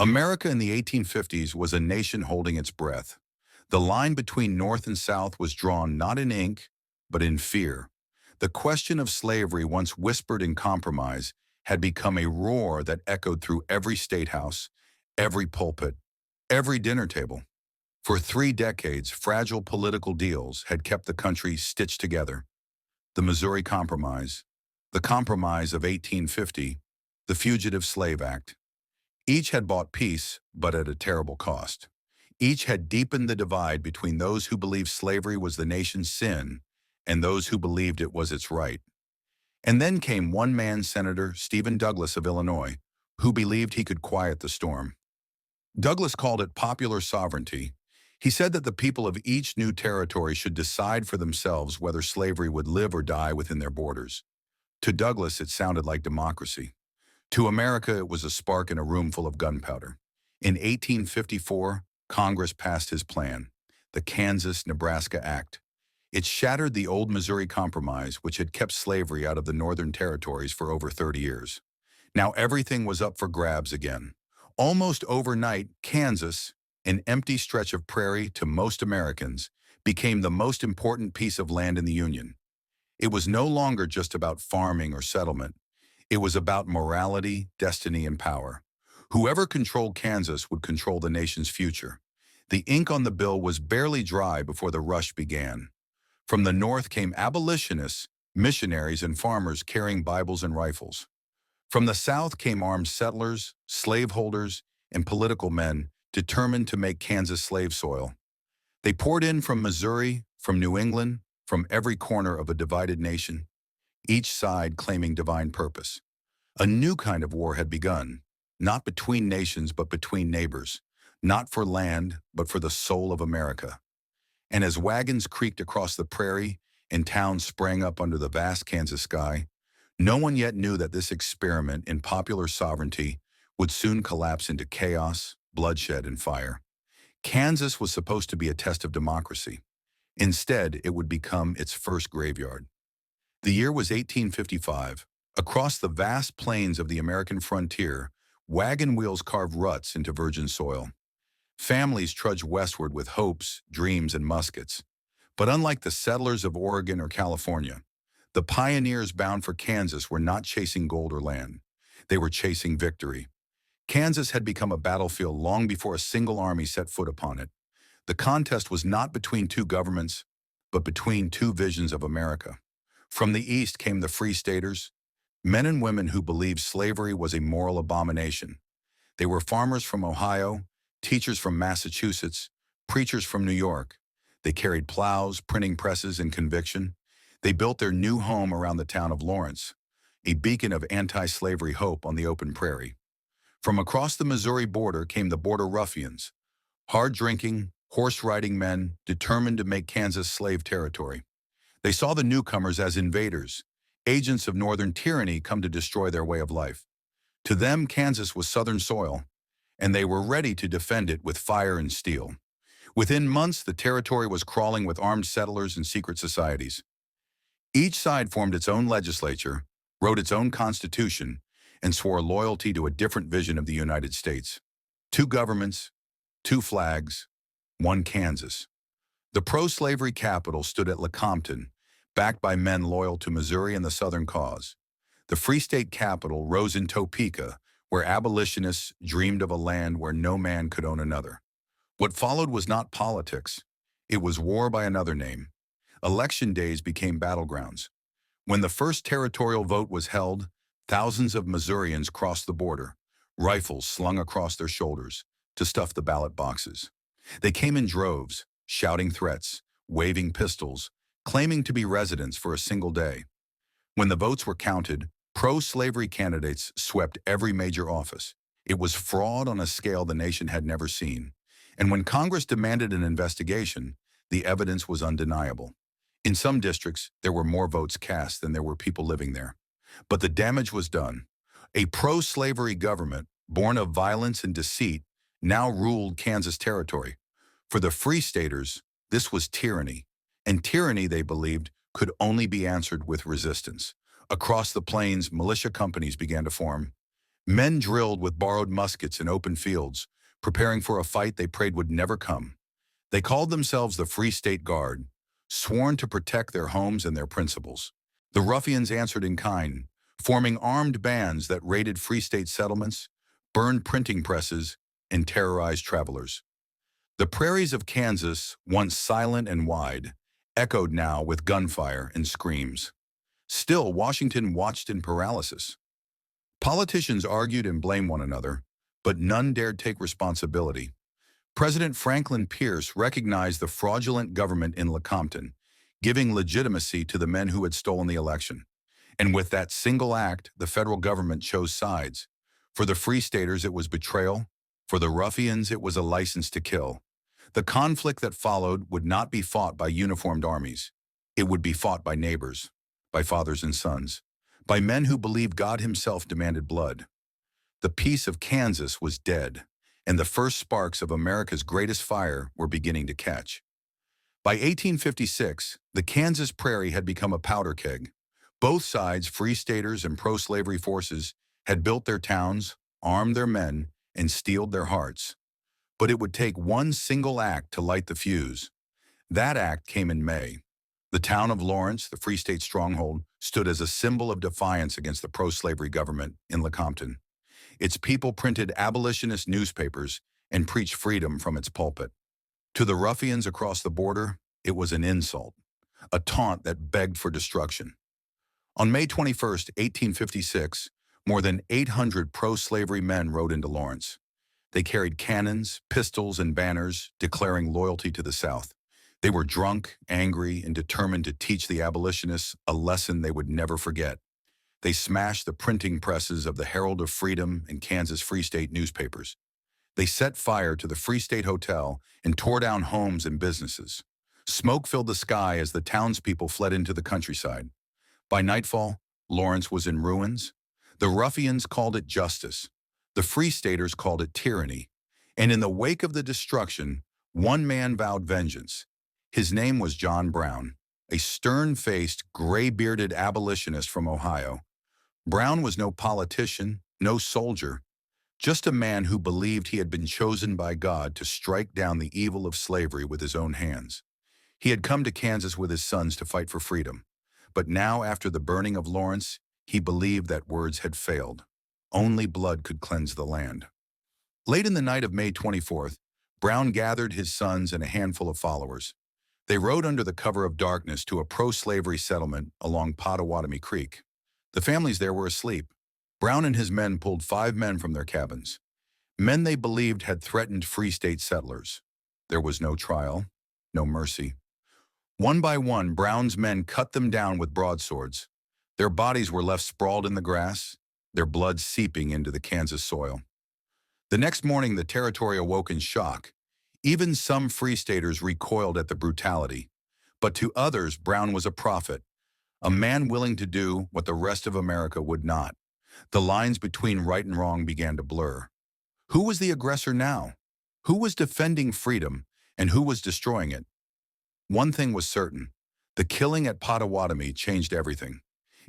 America in the 1850s was a nation holding its breath. The line between North and South was drawn not in ink, but in fear. The question of slavery, once whispered in compromise, had become a roar that echoed through every statehouse, every pulpit, every dinner table. For 3 decades, fragile political deals had kept the country stitched together. The Missouri Compromise, the Compromise of 1850, the Fugitive Slave Act. Each had bought peace, but at a terrible cost. Each had deepened the divide between those who believed slavery was the nation's sin and those who believed it was its right. And then came one-man Senator Stephen Douglas of Illinois, who believed he could quiet the storm. Douglas called it popular sovereignty. He said that the people of each new territory should decide for themselves whether slavery would live or die within their borders. To Douglas, it sounded like democracy. To America, it was a spark in a room full of gunpowder. In 1854, Congress passed his plan, the Kansas-Nebraska Act. It shattered the old Missouri Compromise, which had kept slavery out of the northern territories for over 30 years. Now everything was up for grabs again. Almost overnight, Kansas, an empty stretch of prairie to most Americans, became the most important piece of land in the Union. It was no longer just about farming or settlement. It was about morality, destiny, and power. Whoever controlled Kansas would control the nation's future. The ink on the bill was barely dry before the rush began. From the north came abolitionists, missionaries, and farmers carrying Bibles and rifles. From the south came armed settlers, slaveholders, and political men determined to make Kansas slave soil. They poured in from Missouri, from New England, from every corner of a divided nation, each side claiming divine purpose. A new kind of war had begun, not between nations but between neighbors, not for land but for the soul of America. And as wagons creaked across the prairie and towns sprang up under the vast Kansas sky, no one yet knew that this experiment in popular sovereignty would soon collapse into chaos, bloodshed, and fire. Kansas was supposed to be a test of democracy. Instead, it would become its first graveyard. The year was 1855. Across the vast plains of the American frontier, wagon wheels carved ruts into virgin soil. Families trudged westward with hopes, dreams, and muskets. But unlike the settlers of Oregon or California, the pioneers bound for Kansas were not chasing gold or land. They were chasing victory. Kansas had become a battlefield long before a single army set foot upon it. The contest was not between two governments, but between two visions of America. From the east came the Free Staters, men and women who believed slavery was a moral abomination. They were farmers from Ohio, teachers from Massachusetts, preachers from New York. They carried plows, printing presses, and conviction. They built their new home around the town of Lawrence, a beacon of anti-slavery hope on the open prairie. From across the Missouri border came the Border Ruffians, hard-drinking, horse-riding men determined to make Kansas slave territory. They saw the newcomers as invaders, agents of northern tyranny come to destroy their way of life. To them, Kansas was southern soil, and they were ready to defend it with fire and steel. Within months, the territory was crawling with armed settlers and secret societies. Each side formed its own legislature, wrote its own constitution, and swore loyalty to a different vision of the United States. Two governments, two flags, one Kansas. The pro-slavery capital stood at Lecompton, backed by men loyal to Missouri and the Southern cause. The Free State capital rose in Topeka, where abolitionists dreamed of a land where no man could own another. What followed was not politics. It was war by another name. Election days became battlegrounds. When the first territorial vote was held, thousands of Missourians crossed the border, rifles slung across their shoulders, to stuff the ballot boxes. They came in droves, shouting threats, waving pistols, claiming to be residents for a single day. When the votes were counted, pro-slavery candidates swept every major office. It was fraud on a scale the nation had never seen. And when Congress demanded an investigation, the evidence was undeniable. In some districts, there were more votes cast than there were people living there. But the damage was done. A pro-slavery government, born of violence and deceit, now ruled Kansas territory. For the Free Staters, this was tyranny, and tyranny, they believed, could only be answered with resistance. Across the plains, militia companies began to form. Men drilled with borrowed muskets in open fields, preparing for a fight they prayed would never come. They called themselves the Free State Guard, sworn to protect their homes and their principles. The ruffians answered in kind, forming armed bands that raided Free State settlements, burned printing presses, and terrorized travelers. The prairies of Kansas, once silent and wide, echoed now with gunfire and screams. Still, Washington watched in paralysis. Politicians argued and blamed one another, but none dared take responsibility. President Franklin Pierce recognized the fraudulent government in Lecompton, giving legitimacy to the men who had stolen the election. And with that single act, the federal government chose sides. For the Free Staters, it was betrayal. For the ruffians, it was a license to kill. The conflict that followed would not be fought by uniformed armies. It would be fought by neighbors, by fathers and sons, by men who believed God himself demanded blood. The peace of Kansas was dead, and the first sparks of America's greatest fire were beginning to catch. By 1856, the Kansas prairie had become a powder keg. Both sides, Free Staters and pro-slavery forces, had built their towns, armed their men, and steeled their hearts. But it would take one single act to light the fuse. That act came in May. The town of Lawrence, the Free State stronghold, stood as a symbol of defiance against the pro-slavery government in Lecompton. Its people printed abolitionist newspapers and preached freedom from its pulpit. To the ruffians across the border, it was an insult, a taunt that begged for destruction. On May 21, 1856, more than 800 pro-slavery men rode into Lawrence. They carried cannons, pistols, and banners, declaring loyalty to the South. They were drunk, angry, and determined to teach the abolitionists a lesson they would never forget. They smashed the printing presses of the Herald of Freedom and Kansas Free State newspapers. They set fire to the Free State Hotel and tore down homes and businesses. Smoke filled the sky as the townspeople fled into the countryside. By nightfall, Lawrence was in ruins. The ruffians called it justice. The Free Staters called it tyranny. And in the wake of the destruction, one man vowed vengeance. His name was John Brown, a stern-faced, gray-bearded abolitionist from Ohio. Brown was no politician, no soldier, just a man who believed he had been chosen by God to strike down the evil of slavery with his own hands. He had come to Kansas with his sons to fight for freedom. But now, after the burning of Lawrence, he believed that words had failed. Only blood could cleanse the land. Late in the night of May 24th, Brown gathered his sons and a handful of followers. They rode under the cover of darkness to a pro-slavery settlement along Pottawatomie Creek. The families there were asleep. Brown and his men pulled 5 men from their cabins, men they believed had threatened Free State settlers. There was no trial, no mercy. One by one, Brown's men cut them down with broadswords. Their bodies were left sprawled in the grass, their blood seeping into the Kansas soil. The next morning, the territory awoke in shock. Even some Free Staters recoiled at the brutality. But to others, Brown was a prophet, a man willing to do what the rest of America would not. The lines between right and wrong began to blur. Who was the aggressor now? Who was defending freedom, and who was destroying it? One thing was certain. The killing at Pottawatomie changed everything.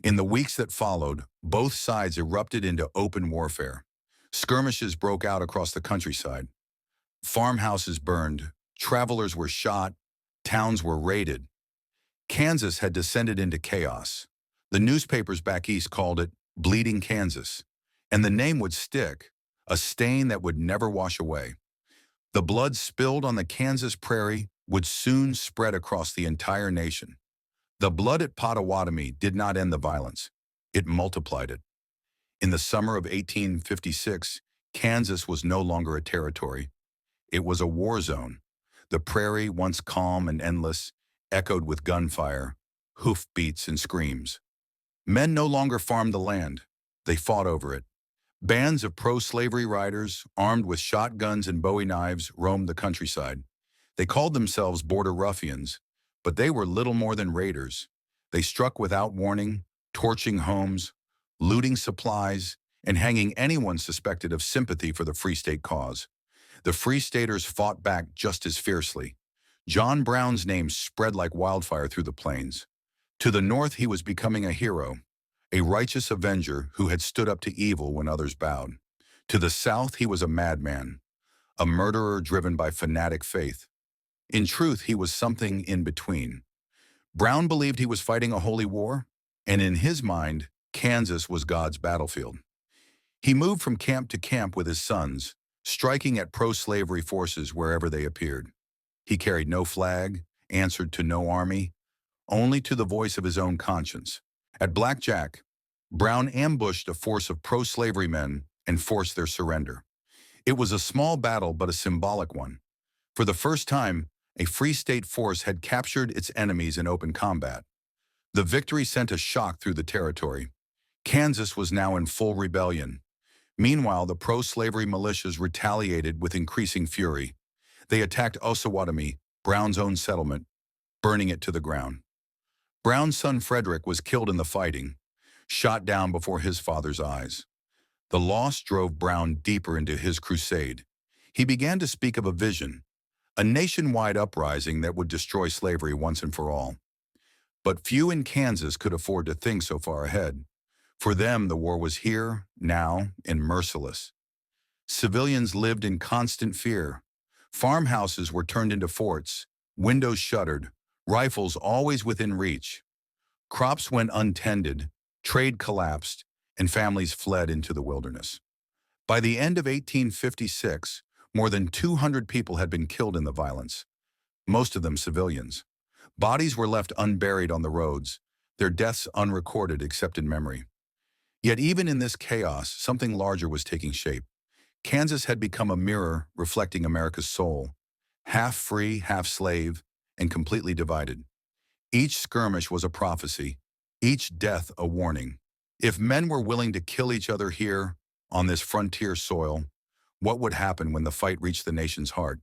In the weeks that followed, both sides erupted into open warfare. Skirmishes broke out across the countryside. Farmhouses burned, travelers were shot, towns were raided. Kansas had descended into chaos. The newspapers back east called it Bleeding Kansas, and the name would stick, a stain that would never wash away. The blood spilled on the Kansas prairie would soon spread across the entire nation. The blood at Pottawatomie did not end the violence. It multiplied it. In the summer of 1856, Kansas was no longer a territory. It was a war zone. The prairie, once calm and endless, echoed with gunfire, hoofbeats, and screams. Men no longer farmed the land. They fought over it. Bands of pro-slavery riders, armed with shotguns and bowie knives, roamed the countryside. They called themselves border ruffians, but they were little more than raiders. They struck without warning, torching homes, looting supplies, and hanging anyone suspected of sympathy for the Free State cause. The Free Staters fought back just as fiercely. John Brown's name spread like wildfire through the plains. To the north, he was becoming a hero. a righteous avenger who had stood up to evil when others bowed. To the south, he was a madman, a murderer driven by fanatic faith. In truth, he was something in between. Brown believed he was fighting a holy war, and in his mind, Kansas was God's battlefield. He moved from camp to camp with his sons, striking at pro-slavery forces wherever they appeared. He carried no flag, answered to no army, only to the voice of his own conscience. At Black Jack, Brown ambushed a force of pro-slavery men and forced their surrender. It was a small battle, but a symbolic one. For the first time, a Free State force had captured its enemies in open combat. The victory sent a shock through the territory. Kansas was now in full rebellion. Meanwhile, the pro-slavery militias retaliated with increasing fury. They attacked Pottawatomie, Brown's own settlement, burning it to the ground. Brown's son Frederick was killed in the fighting, shot down before his father's eyes. The loss drove Brown deeper into his crusade. He began to speak of a vision, a nationwide uprising that would destroy slavery once and for all. But few in Kansas could afford to think so far ahead. For them, the war was here, now, and merciless. Civilians lived in constant fear. Farmhouses were turned into forts, windows shuttered, rifles always within reach. Crops went untended, trade collapsed, and families fled into the wilderness. By the end of 1856, more than 200 people had been killed in the violence, most of them civilians. Bodies were left unburied on the roads, their deaths unrecorded except in memory. Yet even in this chaos, something larger was taking shape. Kansas had become a mirror reflecting America's soul, half free, half slave, and completely divided. Each skirmish was a prophecy, each death a warning. If men were willing to kill each other here, on this frontier soil, what would happen when the fight reached the nation's heart?